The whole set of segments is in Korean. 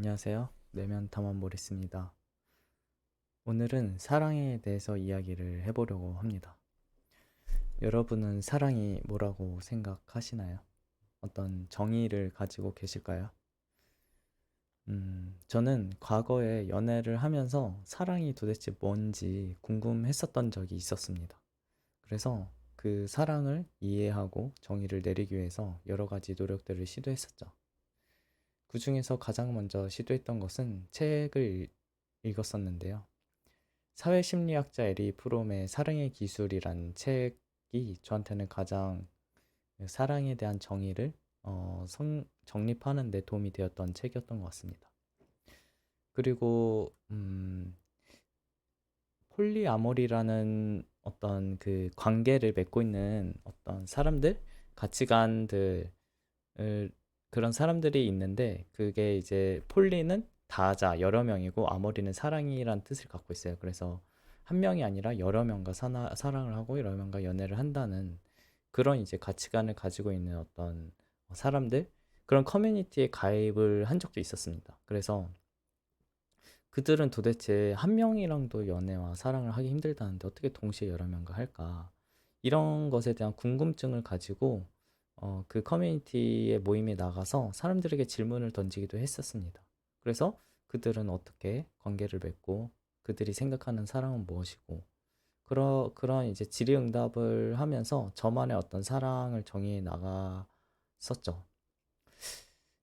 안녕하세요. 내면 탐험 모리스입니다. 오늘은 사랑에 대해서 이야기를 해보려고 합니다. 여러분은 사랑이 뭐라고 생각하시나요? 어떤 정의를 가지고 계실까요? 저는 과거에 연애를 하면서 사랑이 도대체 뭔지 궁금했었던 적이 있었습니다. 그래서 그 사랑을 이해하고 정의를 내리기 위해서 여러 가지 노력들을 시도했었죠. 그 중에서 가장 먼저 시도했던 것은 책을 읽었었는데요. 사회심리학자 에리 프롬의 사랑의 기술이란 책이 저한테는 가장 사랑에 대한 정의를 정립하는 데 도움이 되었던 책이었던 것 같습니다. 그리고 폴리아모리라는 어떤 그 관계를 맺고 있는 어떤 사람들, 가치관들 그런 사람들이 있는데 그게 이제 폴리는 다자 여러 명이고 아모리는 사랑이란 뜻을 갖고 있어요. 그래서 한 명이 아니라 여러 명과 사랑을 하고 여러 명과 연애를 한다는 그런 이제 가치관을 가지고 있는 어떤 사람들 그런 커뮤니티에 가입을 한 적도 있었습니다. 그래서 그들은 도대체 한 명이랑도 연애와 사랑을 하기 힘들다는데 어떻게 동시에 여러 명과 할까? 이런 것에 대한 궁금증을 가지고 그 커뮤니티의 모임에 나가서 사람들에게 질문을 던지기도 했었습니다. 그래서 그들은 어떻게 관계를 맺고 그들이 생각하는 사랑은 무엇이고 그런 이제 질의응답을 하면서 저만의 어떤 사랑을 정의해 나갔었죠.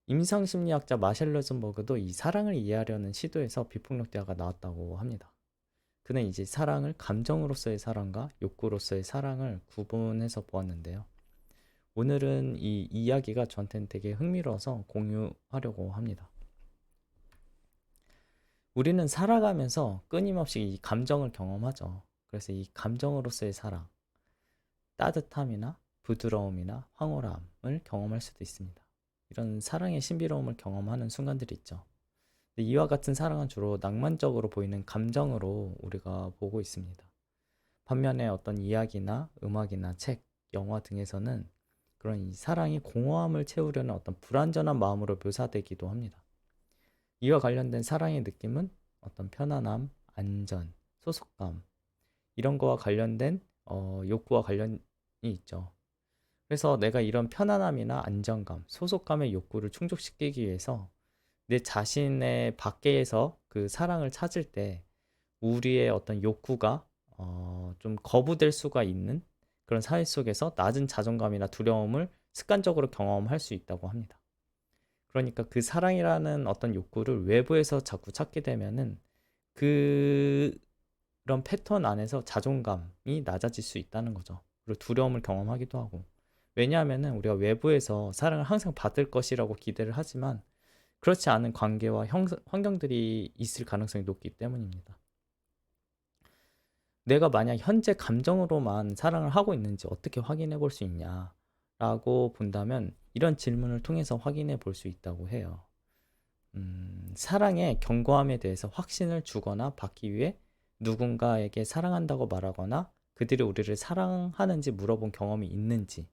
임상심리학자 마셜 로젠버그도 이 사랑을 이해하려는 시도에서 비폭력 대화가 나왔다고 합니다. 그는 이제 사랑을 감정으로서의 사랑과 욕구로서의 사랑을 구분해서 보았는데요. 오늘은 이 이야기가 저한테는 되게 흥미로워서 공유하려고 합니다. 우리는 살아가면서 끊임없이 이 감정을 경험하죠. 그래서 이 감정으로서의 사랑, 따뜻함이나 부드러움이나 황홀함을 경험할 수도 있습니다. 이런 사랑의 신비로움을 경험하는 순간들이 있죠. 이와 같은 사랑은 주로 낭만적으로 보이는 감정으로 우리가 보고 있습니다. 반면에 어떤 이야기나 음악이나 책, 영화 등에서는 그런 이 사랑이 공허함을 채우려는 어떤 불완전한 마음으로 묘사되기도 합니다. 이와 관련된 사랑의 느낌은 어떤 편안함, 안전, 소속감 이런 거와 관련된 욕구와 관련이 있죠. 그래서 내가 이런 편안함이나 안정감, 소속감의 욕구를 충족시키기 위해서 내 자신의 밖에서 그 사랑을 찾을 때 우리의 어떤 욕구가 좀 거부될 수가 있는 그런 사회 속에서 낮은 자존감이나 두려움을 습관적으로 경험할 수 있다고 합니다. 그러니까 그 사랑이라는 어떤 욕구를 외부에서 자꾸 찾게 되면은 그런 패턴 안에서 자존감이 낮아질 수 있다는 거죠. 그리고 두려움을 경험하기도 하고. 왜냐하면은 우리가 외부에서 사랑을 항상 받을 것이라고 기대를 하지만 그렇지 않은 관계와 환경들이 있을 가능성이 높기 때문입니다. 내가 만약 현재 감정으로만 사랑을 하고 있는지 어떻게 확인해 볼 수 있냐라고 본다면 이런 질문을 통해서 확인해 볼 수 있다고 해요. 사랑의 견고함에 대해서 확신을 주거나 받기 위해 누군가에게 사랑한다고 말하거나 그들이 우리를 사랑하는지 물어본 경험이 있는지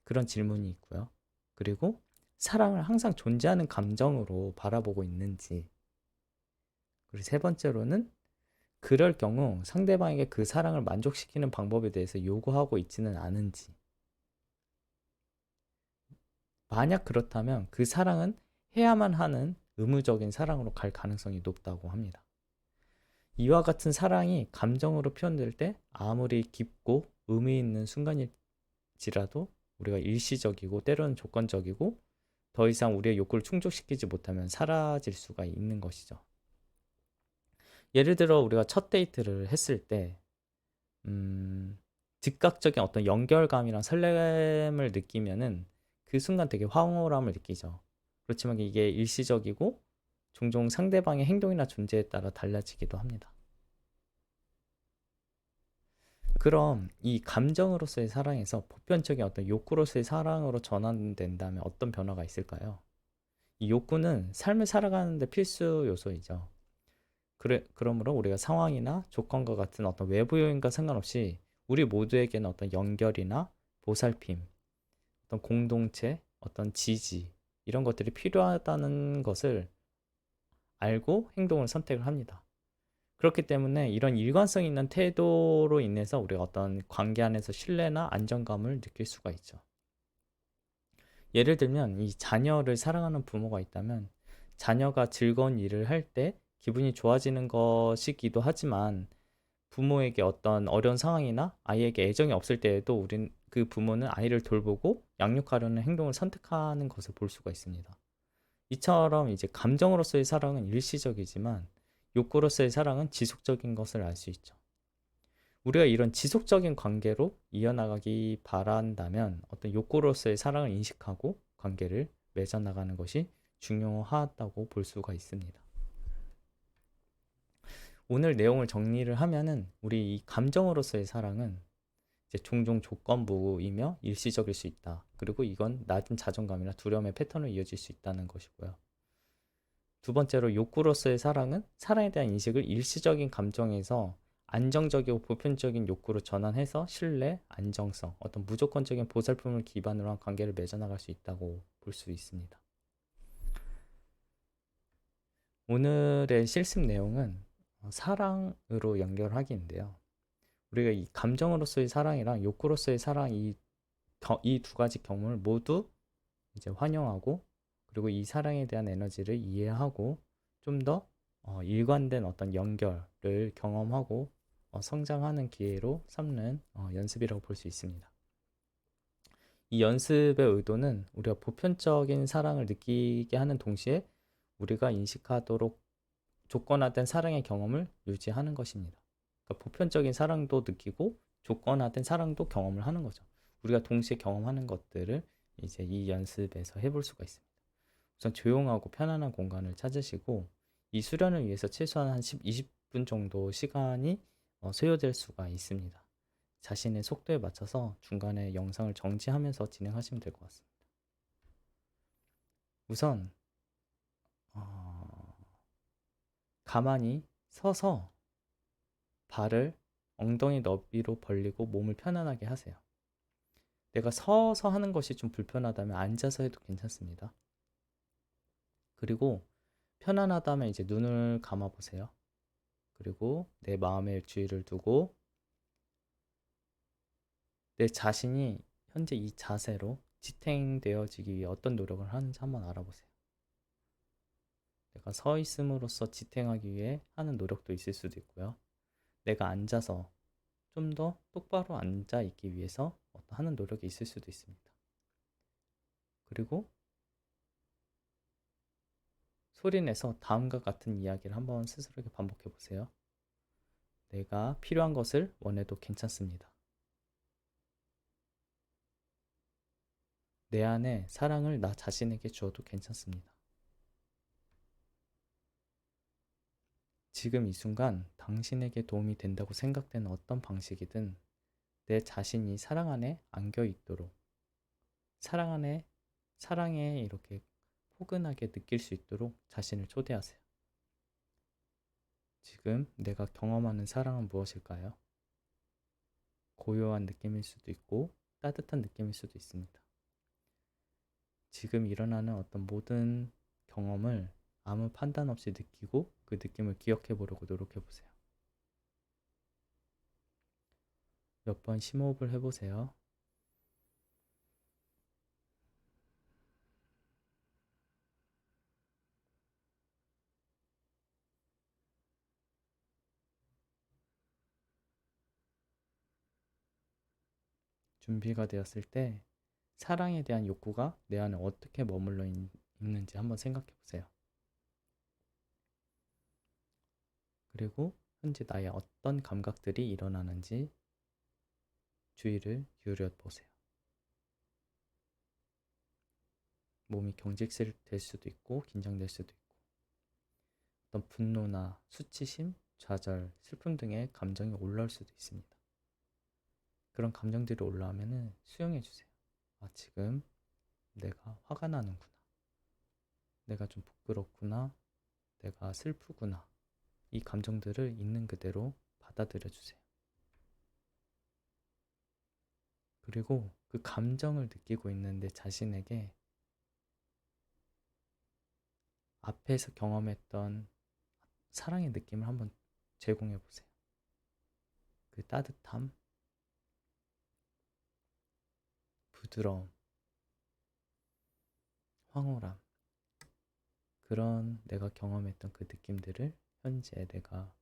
그런 질문이 있고요. 그리고 사랑을 항상 존재하는 감정으로 바라보고 있는지 그리고 세 번째로는 그럴 경우 상대방에게 그 사랑을 만족시키는 방법에 대해서 요구하고 있지는 않은지 만약 그렇다면 그 사랑은 해야만 하는 의무적인 사랑으로 갈 가능성이 높다고 합니다. 이와 같은 사랑이 감정으로 표현될 때 아무리 깊고 의미 있는 순간일지라도 우리가 일시적이고 때로는 조건적이고 더 이상 우리의 욕구를 충족시키지 못하면 사라질 수가 있는 것이죠. 예를 들어 우리가 첫 데이트를 했을 때 즉각적인 어떤 연결감이랑 설렘을 느끼면은 그 순간 되게 황홀함을 느끼죠. 그렇지만 이게 일시적이고 종종 상대방의 행동이나 존재에 따라 달라지기도 합니다. 그럼 이 감정으로서의 사랑에서 보편적인 어떤 욕구로서의 사랑으로 전환된다면 어떤 변화가 있을까요? 이 욕구는 삶을 살아가는 데 필수 요소이죠. 그러므로 우리가 상황이나 조건과 같은 어떤 외부 요인과 상관없이 우리 모두에게는 어떤 연결이나 보살핌, 어떤 공동체, 어떤 지지 이런 것들이 필요하다는 것을 알고 행동을 선택을 합니다. 그렇기 때문에 이런 일관성 있는 태도로 인해서 우리가 어떤 관계 안에서 신뢰나 안정감을 느낄 수가 있죠. 예를 들면 이 자녀를 사랑하는 부모가 있다면 자녀가 즐거운 일을 할 때 기분이 좋아지는 것이기도 하지만 부모에게 어떤 어려운 상황이나 아이에게 애정이 없을 때에도 그 부모는 아이를 돌보고 양육하려는 행동을 선택하는 것을 볼 수가 있습니다. 이처럼 이제 감정으로서의 사랑은 일시적이지만 욕구로서의 사랑은 지속적인 것을 알 수 있죠. 우리가 이런 지속적인 관계로 이어나가기 바란다면 어떤 욕구로서의 사랑을 인식하고 관계를 맺어나가는 것이 중요하다고 볼 수가 있습니다. 오늘 내용을 정리를 하면은 우리 이 감정으로서의 사랑은 이제 종종 조건부이며 일시적일 수 있다. 그리고 이건 낮은 자존감이나 두려움의 패턴으로 이어질 수 있다는 것이고요. 두 번째로 욕구로서의 사랑은 사랑에 대한 인식을 일시적인 감정에서 안정적이고 보편적인 욕구로 전환해서 신뢰, 안정성, 어떤 무조건적인 보살핌을 기반으로 한 관계를 맺어나갈 수 있다고 볼 수 있습니다. 오늘의 실습 내용은 사랑으로 연결하기인데요. 우리가 이 감정으로서의 사랑이랑 욕구로서의 사랑 이 두 가지 경험을 모두 이제 환영하고 그리고 이 사랑에 대한 에너지를 이해하고 좀 더 일관된 어떤 연결을 경험하고 성장하는 기회로 삼는 연습이라고 볼 수 있습니다. 이 연습의 의도는 우리가 보편적인 사랑을 느끼게 하는 동시에 우리가 인식하도록 조건화된 사랑의 경험을 유지하는 것입니다. 그러니까 보편적인 사랑도 느끼고 조건화된 사랑도 경험을 하는 거죠. 우리가 동시에 경험하는 것들을 이제 이 연습에서 해볼 수가 있습니다. 우선 조용하고 편안한 공간을 찾으시고 이 수련을 위해서 최소한 한 20분 정도 시간이 소요될 수가 있습니다. 자신의 속도에 맞춰서 중간에 영상을 정지하면서 진행하시면 될 것 같습니다. 우선 가만히 서서 발을 엉덩이 너비로 벌리고 몸을 편안하게 하세요. 내가 서서 하는 것이 좀 불편하다면 앉아서 해도 괜찮습니다. 그리고 편안하다면 이제 눈을 감아 보세요. 그리고 내 마음의 주의를 두고 내 자신이 현재 이 자세로 지탱되어지기 위해 어떤 노력을 하는지 한번 알아보세요. 내가 서 있음으로써 지탱하기 위해 하는 노력도 있을 수도 있고요. 내가 앉아서 좀 더 똑바로 앉아 있기 위해서 하는 노력이 있을 수도 있습니다. 그리고 소리내서 다음과 같은 이야기를 한번 스스로에게 반복해 보세요. 내가 필요한 것을 원해도 괜찮습니다. 내 안에 사랑을 나 자신에게 주어도 괜찮습니다. 지금 이 순간 당신에게 도움이 된다고 생각되는 어떤 방식이든 내 자신이 사랑 안에 안겨 있도록 사랑에 이렇게 포근하게 느낄 수 있도록 자신을 초대하세요. 지금 내가 경험하는 사랑은 무엇일까요? 고요한 느낌일 수도 있고 따뜻한 느낌일 수도 있습니다. 지금 일어나는 어떤 모든 경험을 아무 판단 없이 느끼고 그 느낌을 기억해 보려고 노력해 보세요. 몇 번 심호흡을 해보세요. 준비가 되었을 때 사랑에 대한 욕구가 내 안에 어떻게 머물러 있는지 한번 생각해 보세요. 그리고 현재 나의 어떤 감각들이 일어나는지 주의를 기울여 보세요. 몸이 경직될 수도 있고 긴장될 수도 있고 어떤 분노나 수치심, 좌절, 슬픔 등의 감정이 올라올 수도 있습니다. 그런 감정들이 올라오면 수용해 주세요. 지금 내가 화가 나는구나. 내가 좀 부끄럽구나. 내가 슬프구나. 이 감정들을 있는 그대로 받아들여 주세요. 그리고 그 감정을 느끼고 있는 내 자신에게 앞에서 경험했던 사랑의 느낌을 한번 제공해 보세요. 그 따뜻함, 부드러움, 황홀함, 그런 내가 경험했던 그 느낌들을 현재 내가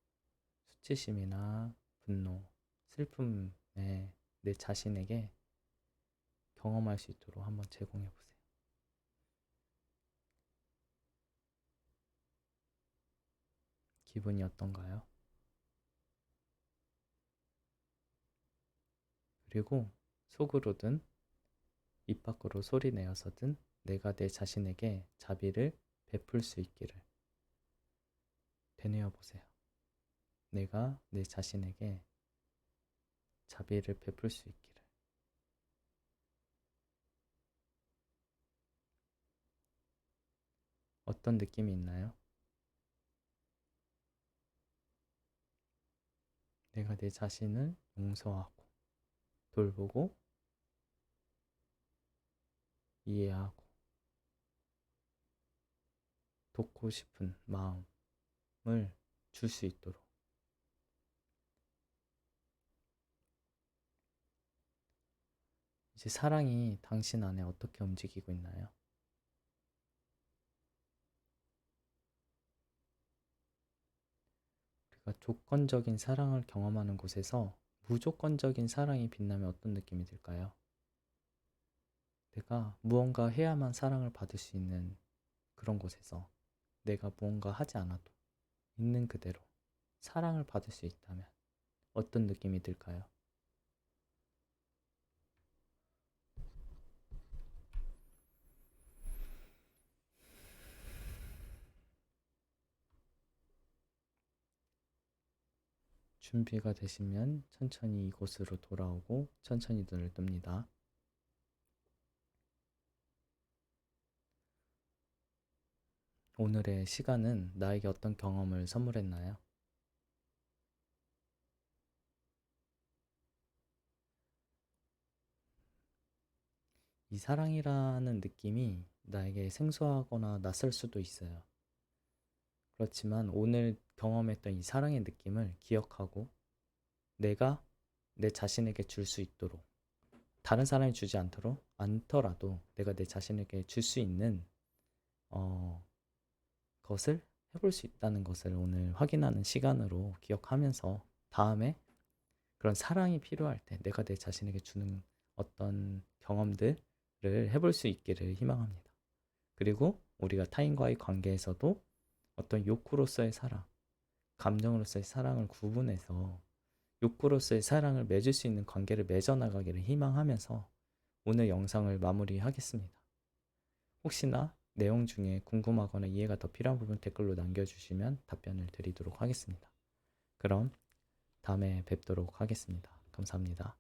수치심이나 분노, 슬픔에 내 자신에게 경험할 수 있도록 한번 제공해 보세요. 기분이 어떤가요? 그리고 속으로든 입 밖으로 소리 내어서든 내가 내 자신에게 자비를 베풀 수 있기를 되뇌어 보세요. 내가 내 자신에게 자비를 베풀 수 있기를. 어떤 느낌이 있나요? 내가 내 자신을 용서하고 돌보고 이해하고 돕고 싶은 마음을 줄 수 있도록. 이제 사랑이 당신 안에 어떻게 움직이고 있나요? 우리가 조건적인 사랑을 경험하는 곳에서 무조건적인 사랑이 빛나면 어떤 느낌이 들까요? 내가 무언가 해야만 사랑을 받을 수 있는 그런 곳에서 내가 무언가 하지 않아도 있는 그대로 사랑을 받을 수 있다면 어떤 느낌이 들까요? 준비가 되시면 천천히 이곳으로 돌아오고 천천히 눈을 뜹니다. 오늘의 시간은 나에게 어떤 경험을 선물했나요? 이 사랑이라는 느낌이 나에게 생소하거나 낯설 수도 있어요. 그렇지만 오늘 경험했던 이 사랑의 느낌을 기억하고 내가 내 자신에게 줄 수 있도록, 다른 사람이 주지 않더라도 내가 내 자신에게 줄 수 있는 것을 해볼 수 있다는 것을 오늘 확인하는 시간으로 기억하면서 다음에 그런 사랑이 필요할 때 내가 내 자신에게 주는 어떤 경험들을 해볼 수 있기를 희망합니다. 그리고 우리가 타인과의 관계에서도 어떤 욕구로서의 사랑, 감정으로서의 사랑을 구분해서 욕구로서의 사랑을 맺을 수 있는 관계를 맺어나가기를 희망하면서 오늘 영상을 마무리하겠습니다. 혹시나 내용 중에 궁금하거나 이해가 더 필요한 부분 댓글로 남겨주시면 답변을 드리도록 하겠습니다. 그럼 다음에 뵙도록 하겠습니다. 감사합니다.